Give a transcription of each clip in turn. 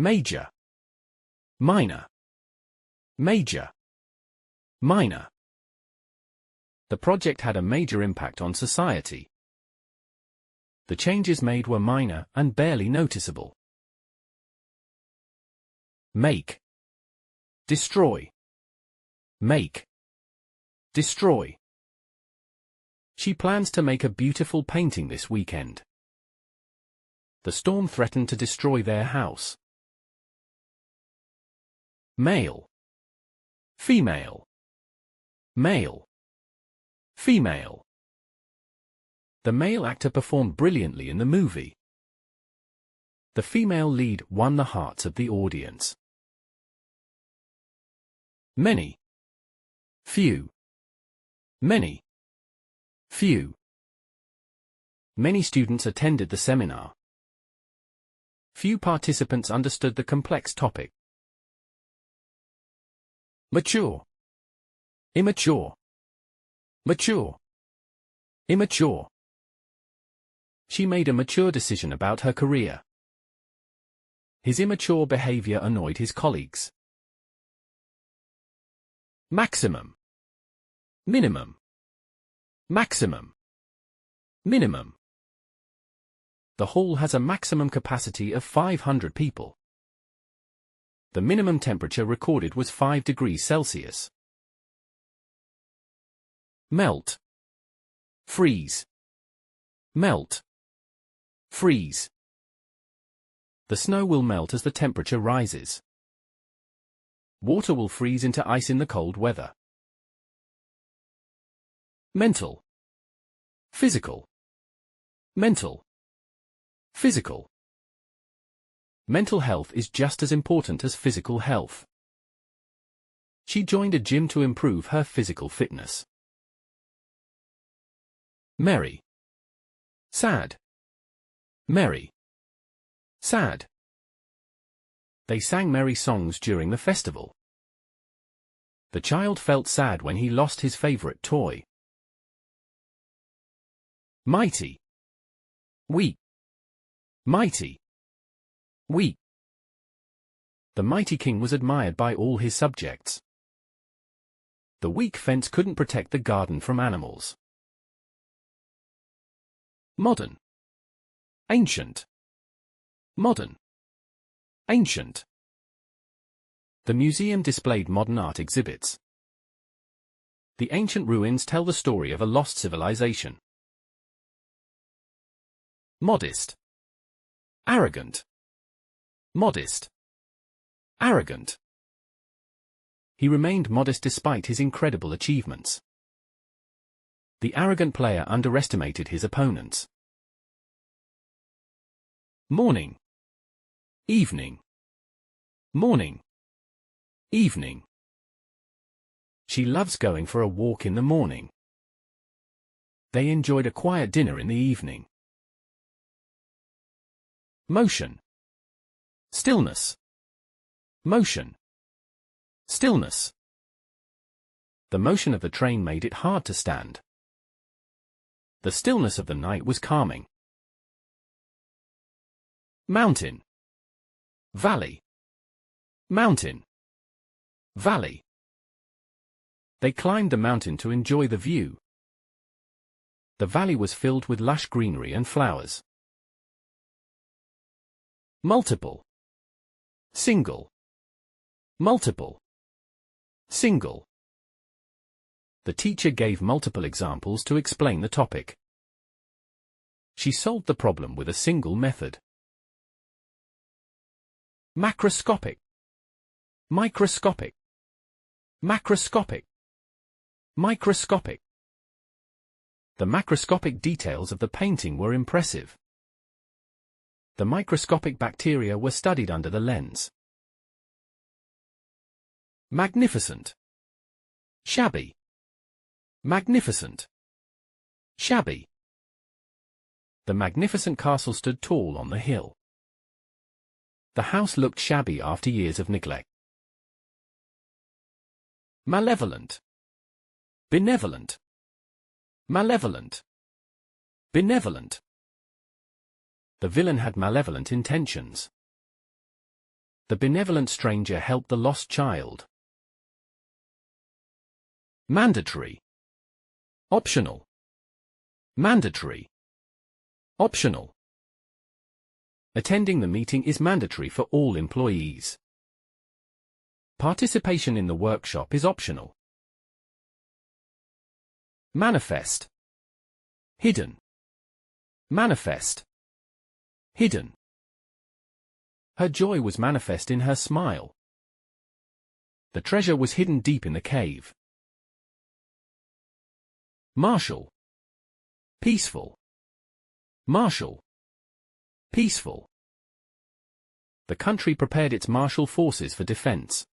Major. Minor. Major. Minor. The project had a major impact on society. The changes made were minor and barely noticeable. Make. Destroy. Make. Destroy. She plans to make a beautiful painting this weekend. The storm threatened to destroy their house. Male. Female. Male. Female. The male actor performed brilliantly in the movie. The female lead won the hearts of the audience. Many. Few. Many. Few. Many students attended the seminar. Few participants understood the complex topic. Mature. Immature. Mature. Immature. She made a mature decision about her career. His immature behavior annoyed his colleagues. Maximum. Minimum. Maximum. Minimum. The hall has a maximum capacity of 500 people. The minimum temperature recorded was 5 degrees Celsius. Melt. Freeze. Melt. Freeze. The snow will melt as the temperature rises. Water will freeze into ice in the cold weather. Mental. Physical. Mental. Physical. Mental health is just as important as physical health. She joined a gym to improve her physical fitness. Merry. Sad. Merry. Sad. They sang merry songs during the festival. The child felt sad when he lost his favorite toy. Mighty. Weak. Mighty. Weak. The mighty king was admired by all his subjects. The weak fence couldn't protect the garden from animals. Modern. Ancient. Modern. Ancient. The museum displayed modern art exhibits. The ancient ruins tell the story of a lost civilization. Modest. Arrogant. Modest. Arrogant. He remained modest despite his incredible achievements. The arrogant player underestimated his opponents. Morning. Evening. Morning. Evening. She loves going for a walk in the morning. They enjoyed a quiet dinner in the evening. Motion. Stillness. Motion. Stillness. The motion of the train made it hard to stand. The stillness of the night was calming. Mountain. Valley. Mountain. Valley. They climbed the mountain to enjoy the view. The valley was filled with lush greenery and flowers. Multiple. Single. Multiple. Single. The teacher gave multiple examples to explain the topic. She solved the problem with a single method. Macroscopic. Microscopic. Macroscopic. Microscopic. The macroscopic details of the painting were impressive. The microscopic bacteria were studied under the lens. Magnificent. Shabby. Magnificent. Shabby. The magnificent castle stood tall on the hill. The house looked shabby after years of neglect. Malevolent. Benevolent. Malevolent. Benevolent. The villain had malevolent intentions. The benevolent stranger helped the lost child. Mandatory. Optional. Mandatory. Optional. Attending the meeting is mandatory for all employees. Participation in the workshop is optional. Manifest. Hidden. Manifest. Hidden. Her joy was manifest in her smile. The treasure was hidden deep in the cave. Martial. Peaceful. Martial. Peaceful. The country prepared its martial forces for defense.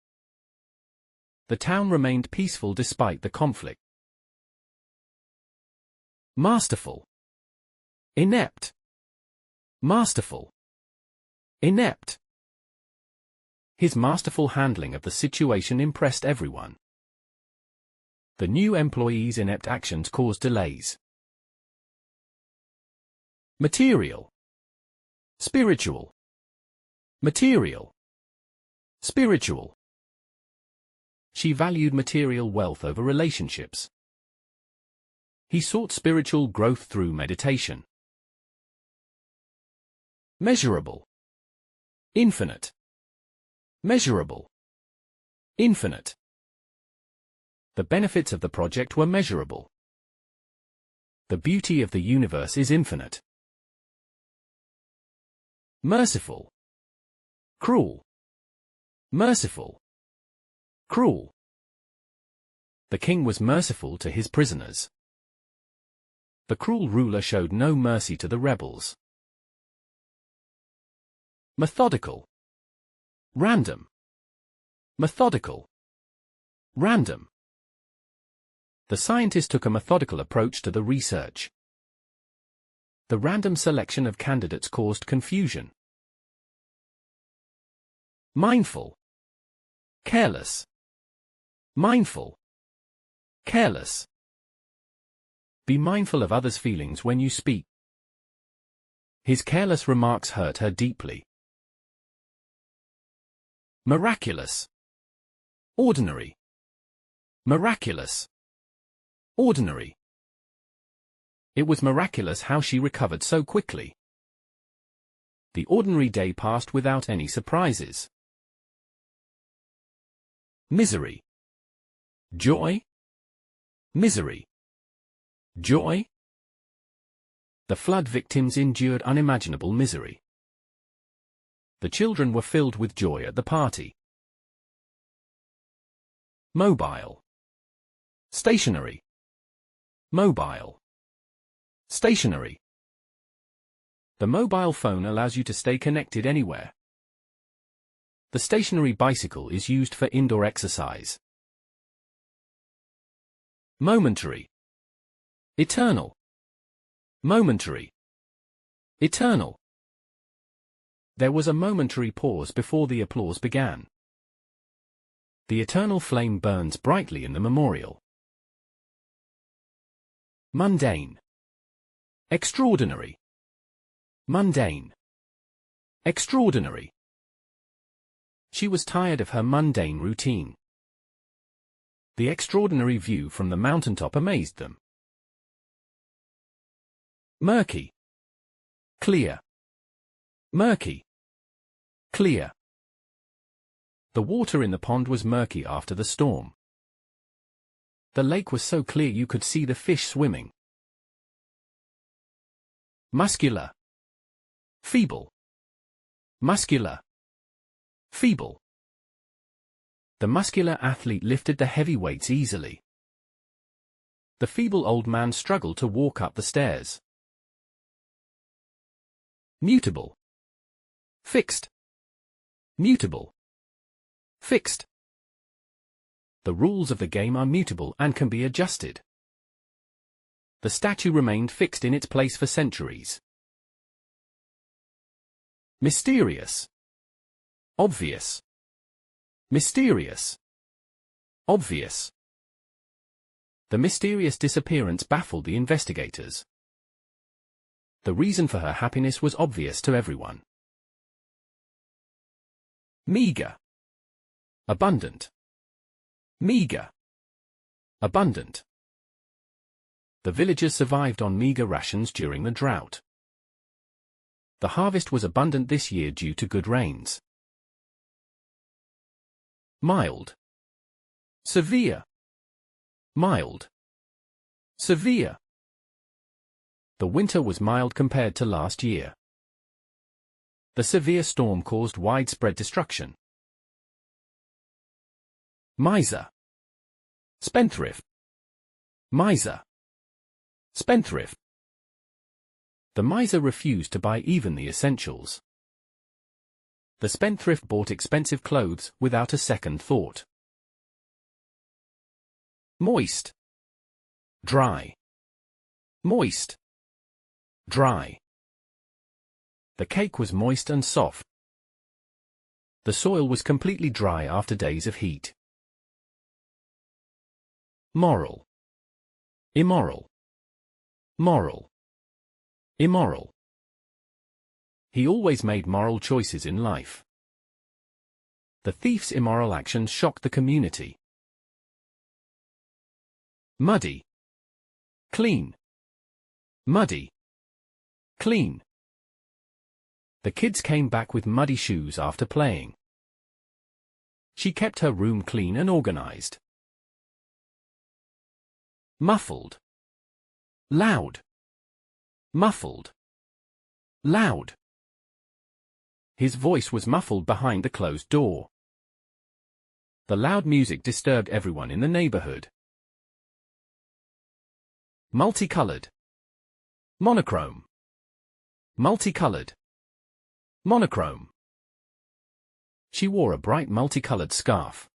The town remained peaceful despite the conflict. Masterful. Inept. Masterful. Inept. His masterful handling of the situation impressed everyone. The new employee's inept actions caused delays. Material. Spiritual. Material. Spiritual. She valued material wealth over relationships. He sought spiritual growth through meditation. Measurable. Infinite. Measurable. Infinite. The benefits of the project were measurable. The beauty of the universe is infinite. Merciful. Cruel. Merciful. Cruel. The king was merciful to his prisoners. The cruel ruler showed no mercy to the rebels. Methodical. Random. Methodical. Random. The scientist took a methodical approach to the research. The random selection of candidates caused confusion. Mindful. Careless. Mindful. Careless. Be mindful of others' feelings when you speak. His careless remarks hurt her deeply. Miraculous. Ordinary. Miraculous. Ordinary. It was miraculous how she recovered so quickly. The ordinary day passed without any surprises. Misery. Joy. Misery. Joy. The flood victims endured unimaginable misery. The children were filled with joy at the party. Mobile. Stationary. Mobile. Stationary. The mobile phone allows you to stay connected anywhere. The stationary bicycle is used for indoor exercise. Momentary. Eternal. Momentary. Eternal. There was a momentary pause before the applause began. The eternal flame burns brightly in the memorial. Mundane. Extraordinary. Mundane. Extraordinary. She was tired of her mundane routine. The extraordinary view from the mountaintop amazed them. Murky. Clear. Murky. Clear. The water in the pond was murky after the storm. The lake was so clear you could see the fish swimming. Muscular. Feeble. Muscular. Feeble. The muscular athlete lifted the heavy weights easily. The feeble old man struggled to walk up the stairs. Mutable. Fixed. Mutable. Fixed. The rules of the game are mutable and can be adjusted. The statue remained fixed in its place for centuries. Mysterious. Obvious. Mysterious. Obvious. The mysterious disappearance baffled the investigators. The reason for her happiness was obvious to everyone. Meager. Abundant. Meager. Abundant. The villagers survived on meager rations during the drought. The harvest was abundant this year due to good rains. Mild. Severe. Mild. Severe. The winter was mild compared to last year. The severe storm caused widespread destruction. Miser. Spendthrift. Miser. Spendthrift. The miser refused to buy even the essentials. The spendthrift bought expensive clothes without a second thought. Moist. Dry. Moist. Dry. The cake was moist and soft. The soil was completely dry after days of heat. Moral. Immoral. Moral. Immoral. He always made moral choices in life. The thief's immoral actions shocked the community. Muddy. Clean. Muddy. Clean. The kids came back with muddy shoes after playing. She kept her room clean and organized. Muffled. Loud. Muffled. Loud. His voice was muffled behind the closed door. The loud music disturbed everyone in the neighborhood. Multicolored. Monochrome. Multicolored. Monochrome. She wore a bright multicolored scarf.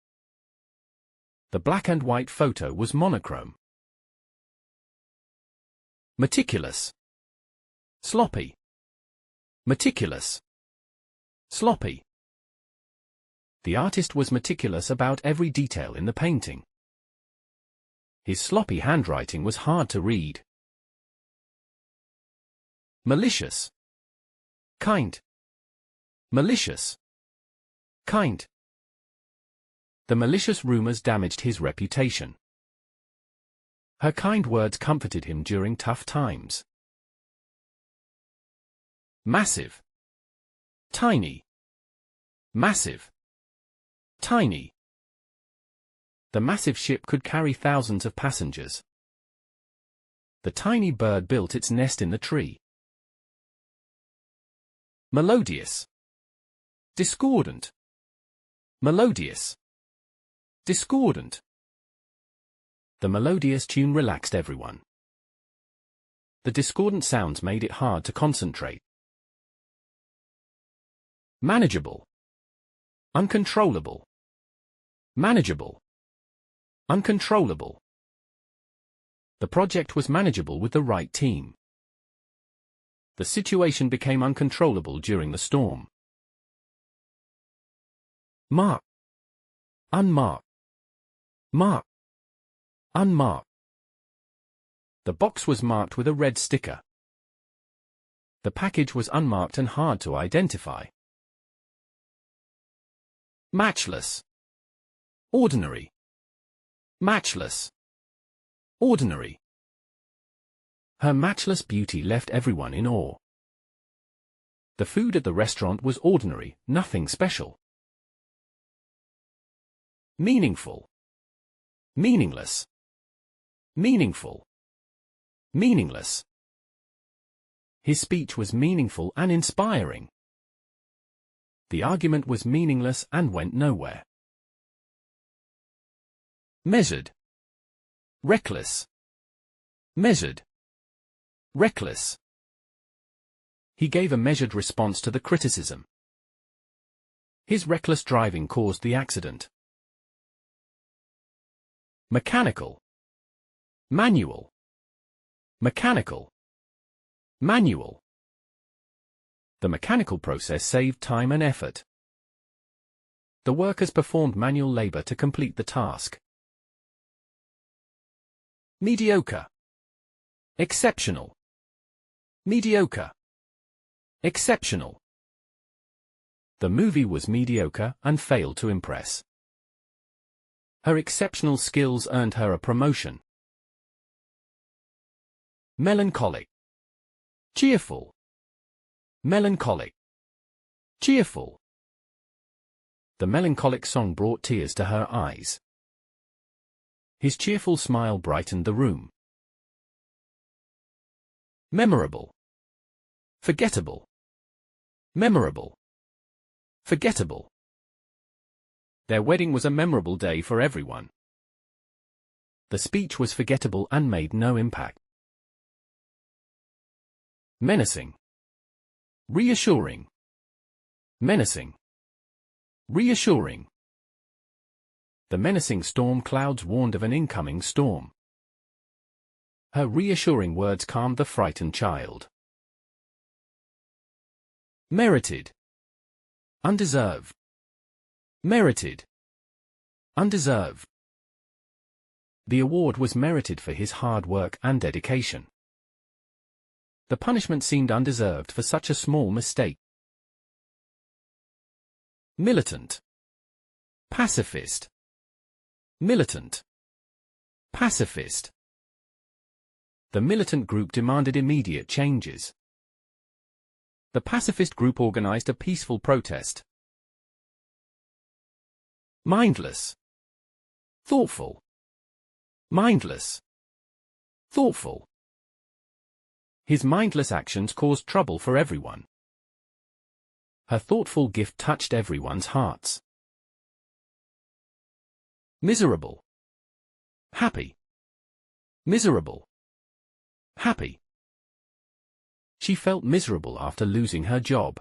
The black and white photo was monochrome. Meticulous. Sloppy. Meticulous. Sloppy. The artist was meticulous about every detail in the painting. His sloppy handwriting was hard to read. Malicious. Kind. Malicious. Kind. The malicious rumors damaged his reputation. Her kind words comforted him during tough times. Massive. Tiny. Massive. Tiny. The massive ship could carry thousands of passengers. The tiny bird built its nest in the tree. Melodious. Discordant. Melodious. Discordant. The melodious tune relaxed everyone. The discordant sounds made it hard to concentrate. Manageable. Uncontrollable. Manageable. Uncontrollable. The project was manageable with the right team. The situation became uncontrollable during the storm. Mark. Unmarked. Mark. Unmarked. The box was marked with a red sticker. The package was unmarked and hard to identify. Matchless. Ordinary. Matchless. Ordinary. Her matchless beauty left everyone in awe. The food at the restaurant was ordinary, nothing special. Meaningful. Meaningless. Meaningful. Meaningless. His speech was meaningful and inspiring. The argument was meaningless and went nowhere. Measured. Reckless. Measured. Reckless. He gave a measured response to the criticism. His reckless driving caused the accident. Mechanical. Manual. Mechanical. Manual. The mechanical process saved time and effort. The workers performed manual labor to complete the task. Mediocre. Exceptional. Mediocre. Exceptional. The movie was mediocre and failed to impress. Her exceptional skills earned her a promotion. Melancholic. Cheerful. Melancholic. Cheerful. The melancholic song brought tears to her eyes. His cheerful smile brightened the room. Memorable. Forgettable. Memorable. Forgettable. Their wedding was a memorable day for everyone. The speech was forgettable and made no impact. Menacing. Reassuring. Menacing. Reassuring. The menacing storm clouds warned of an incoming storm. Her reassuring words calmed the frightened child. Merited. Undeserved. Merited. Undeserved. The award was merited for his hard work and dedication. The punishment seemed undeserved for such a small mistake. Militant. Pacifist. Militant. Pacifist. The militant group demanded immediate changes. The pacifist group organized a peaceful protest. Mindless. Thoughtful. Mindless. Thoughtful. His mindless actions caused trouble for everyone. Her thoughtful gift touched everyone's hearts. Miserable. Happy. Miserable. Happy. She felt miserable after losing her job.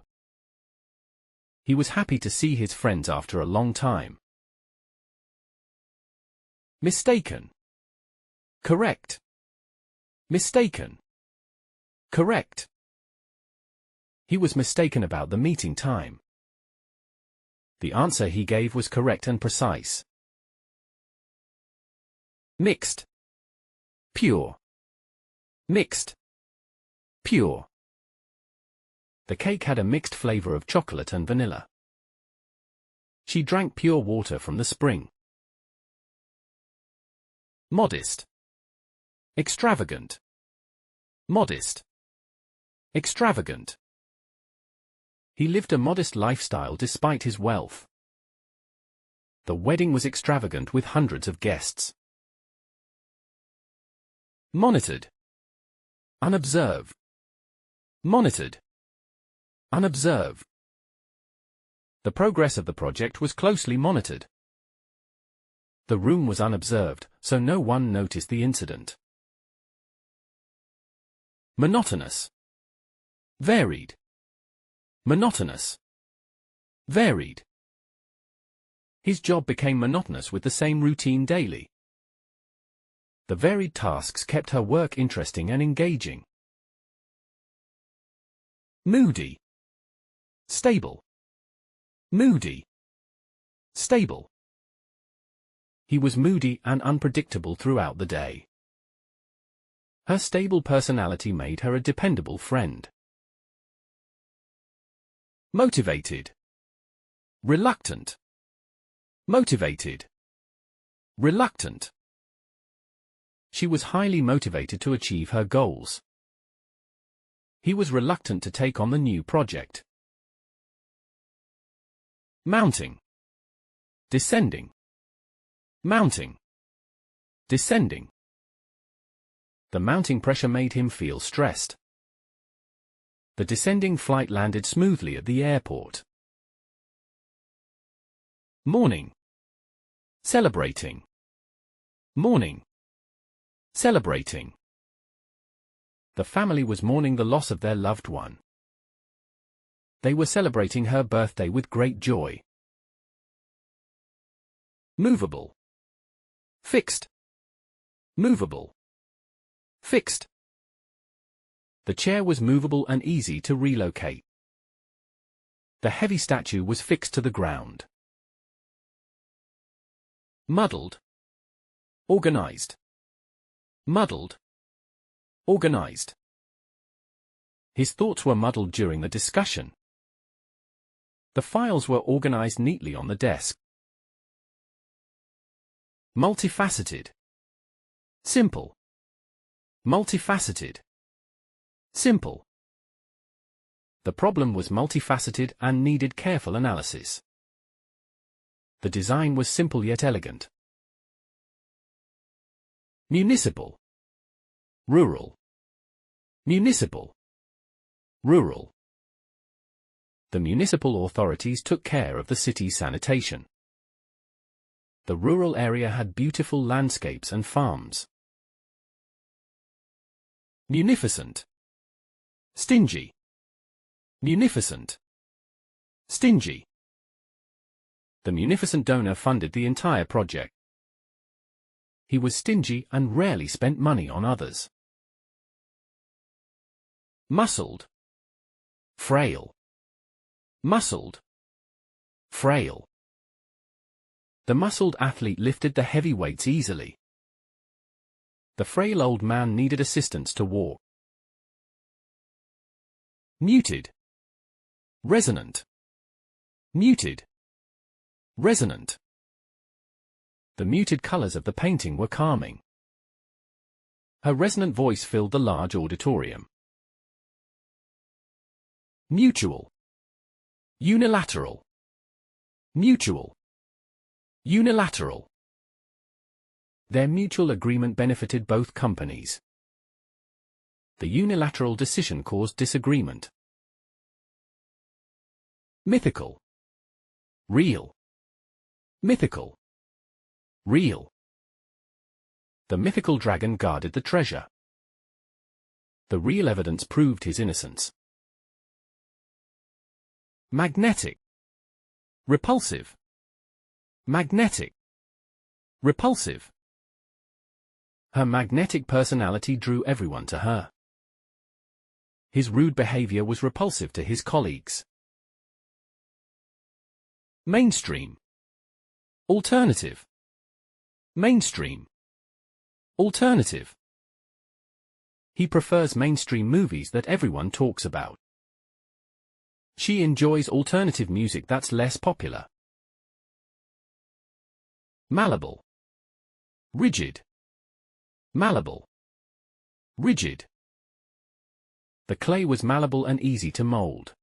He was happy to see his friends after a long time. Mistaken. Correct. Mistaken. Correct. He was mistaken about the meeting time. The answer he gave was correct and precise. Mixed. Pure. Mixed. Pure. The cake had a mixed flavor of chocolate and vanilla. She drank pure water from the spring. Modest. Extravagant. Modest. Extravagant. He lived a modest lifestyle despite his wealth. The wedding was extravagant with hundreds of guests. Monitored. Unobserved. Monitored. Unobserved. The progress of the project was closely monitored. The room was unobserved, so no one noticed the incident. Monotonous. Varied. Monotonous. Varied. His job became monotonous with the same routine daily. The varied tasks kept her work interesting and engaging. Moody. Stable. Moody. Stable. He was moody and unpredictable throughout the day. Her stable personality made her a dependable friend. Motivated. Reluctant. Motivated. Reluctant. She was highly motivated to achieve her goals. He was reluctant to take on the new project. Mounting. Descending. Mounting. Descending. The mounting pressure made him feel stressed. The descending flight landed smoothly at the airport. Mourning. Celebrating. Mourning. Celebrating. The family was mourning the loss of their loved one. They were celebrating her birthday with great joy. Movable. Fixed. Movable. Fixed. The chair was movable and easy to relocate. The heavy statue was fixed to the ground. Muddled. Organized. Muddled. Organized. His thoughts were muddled during the discussion. The files were organized neatly on the desk. Multifaceted. Simple. Multifaceted. Simple. The problem was multifaceted and needed careful analysis. The design was simple yet elegant. Municipal. Rural. Municipal. Rural. The municipal authorities took care of the city's sanitation. The rural area had beautiful landscapes and farms. Munificent. Stingy. Munificent. Stingy. The munificent donor funded the entire project. He was stingy and rarely spent money on others. Muscled. Frail. Muscled. Frail. The muscled athlete lifted the heavy weights easily. The frail old man needed assistance to walk. Muted. Resonant. Muted. Resonant. The muted colors of the painting were calming. Her resonant voice filled the large auditorium. Mutual. Unilateral. Mutual. Unilateral. Their mutual agreement benefited both companies. The unilateral decision caused disagreement. Mythical. Real. Mythical. Real. The mythical dragon guarded the treasure. The real evidence proved his innocence. Magnetic. Repulsive. Magnetic. Repulsive. Her magnetic personality drew everyone to her. His rude behavior was repulsive to his colleagues. Mainstream. Alternative. Mainstream. Alternative. He prefers mainstream movies that everyone talks about. She enjoys alternative music that's less popular. Malleable. Rigid. Malleable. Rigid. The clay was malleable and easy to mold.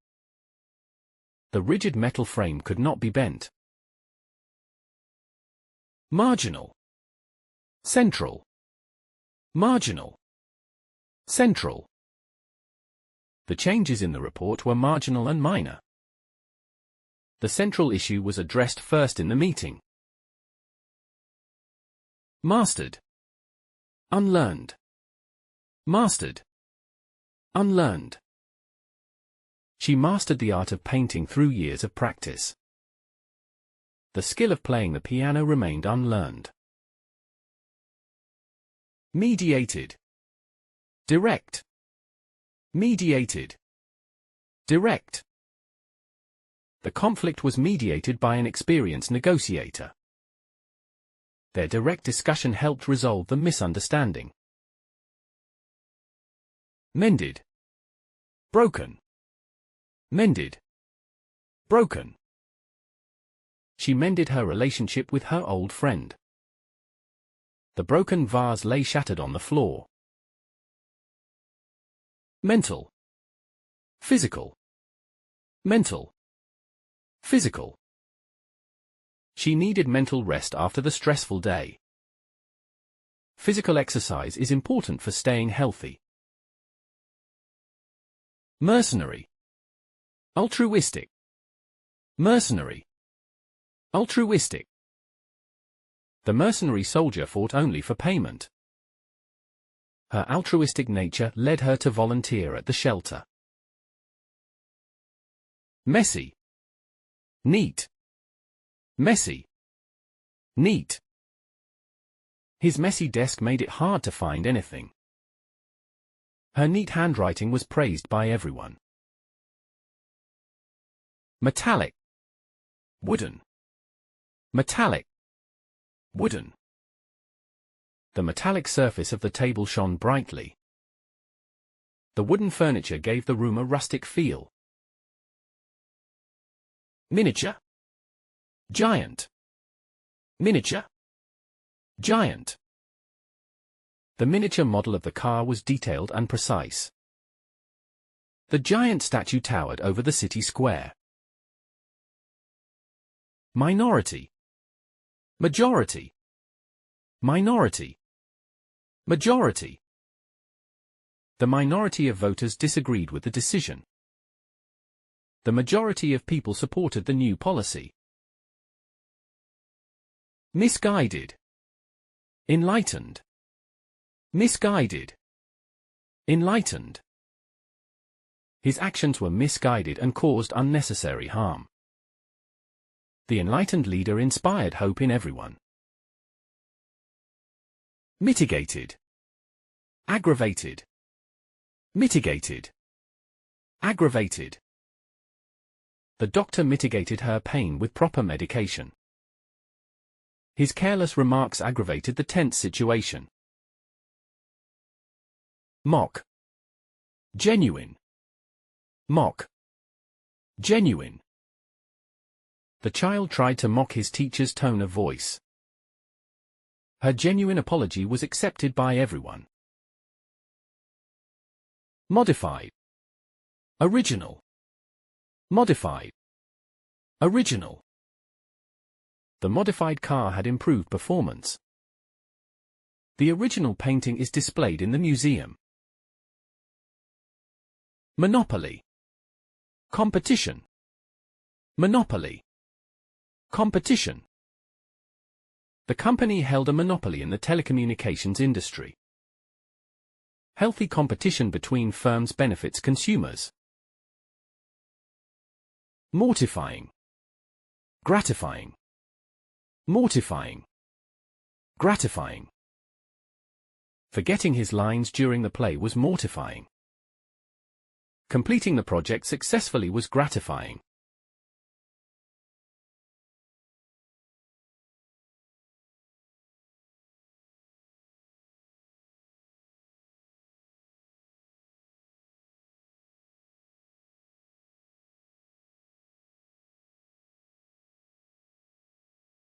The rigid metal frame could not be bent. Marginal. Central. Marginal. Central. The changes in the report were marginal and minor. The central issue was addressed first in the meeting. Mastered. Unlearned. Mastered. Unlearned. She mastered the art of painting through years of practice. The skill of playing the piano remained unlearned. Mediated. Direct. Mediated. Direct. The conflict was mediated by an experienced negotiator. Their direct discussion helped resolve the misunderstanding. Mended. Broken. Mended. Broken. She mended her relationship with her old friend. The broken vase lay shattered on the floor. Mental. Physical. Mental. Physical. She needed mental rest after the stressful day. Physical exercise is important for staying healthy. Mercenary. Altruistic. Mercenary. Altruistic. The mercenary soldier fought only for payment. Her altruistic nature led her to volunteer at the shelter. Messy. Neat. Messy. Neat. His messy desk made it hard to find anything. Her neat handwriting was praised by everyone. Metallic. Wooden. Metallic. Wooden. The metallic surface of the table shone brightly. The wooden furniture gave the room a rustic feel. Miniature. Giant. Miniature. Giant. The miniature model of the car was detailed and precise. The giant statue towered over the city square. Minority. Majority. Minority. Majority. The minority of voters disagreed with the decision. The majority of people supported the new policy. Misguided. Enlightened. Misguided. Enlightened. His actions were misguided and caused unnecessary harm. The enlightened leader inspired hope in everyone. Mitigated. Aggravated. Mitigated. Aggravated. The doctor mitigated her pain with proper medication. His careless remarks aggravated the tense situation. Mock. Genuine. Mock. Genuine. The child tried to mock his teacher's tone of voice. Her genuine apology was accepted by everyone. Modified. Original. Modified. Original. The modified car had improved performance. The original painting is displayed in the museum. Monopoly. Competition. Monopoly. Competition. The company held a monopoly in the telecommunications industry. Healthy competition between firms benefits consumers. Mortifying. Gratifying. Mortifying. Gratifying. Forgetting his lines during the play was mortifying. Completing the project successfully was gratifying.